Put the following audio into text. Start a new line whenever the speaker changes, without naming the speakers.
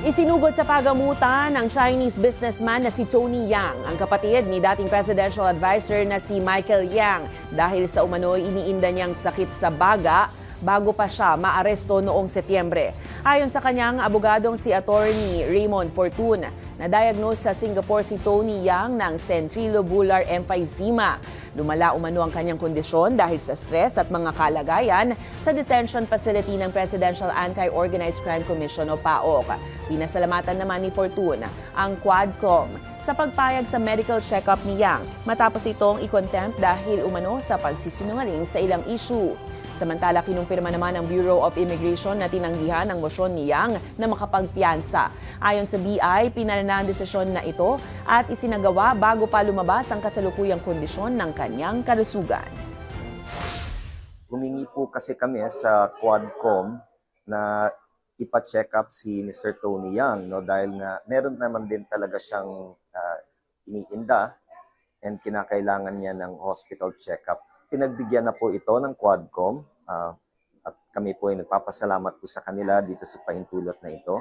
Isinugod sa pagamutan ng Chinese businessman na si Tony Yang, ang kapatid ni dating presidential advisor na si Michael Yang, dahil sa umano'y iniinda niyang sakit sa baga bago pa siya maaresto noong Setyembre. Ayon sa kanyang abogadong si Attorney Raymond Fortun, na-diagnose sa Singapore si Tony Yang ng centrilobular emphysema. Lumala umano ang kanyang kondisyon dahil sa stress at mga kalagayan sa detention facility ng Presidential Anti-Organized Crime Commission o PAOK. Pinasalamatan naman ni Fortun ang Quadcom sa pagpayag sa medical check-up ni Yang matapos itong i-contempt dahil umano sa pagsisinungaling sa ilang issue. Samantala, kinumpirma naman ng Bureau of Immigration na tinanggihan ang mosyon ni Yang na makapagpiyansa. Ayon sa BI, pinalana ang desisyon na ito at isinagawa bago pa lumabas ang kasalukuyang kondisyon ng kanyang kalusugan.
Humingi po kasi kami sa Quadcom na ipa-check up si Mr. Tony Yang, no, dahil na meron naman din talaga siyang iniinda and kinakailangan niya ng hospital check-up. Pinagbigyan na po ito ng Quadcom at kami po ay nagpapasalamat po sa kanila dito sa pahintulot na ito.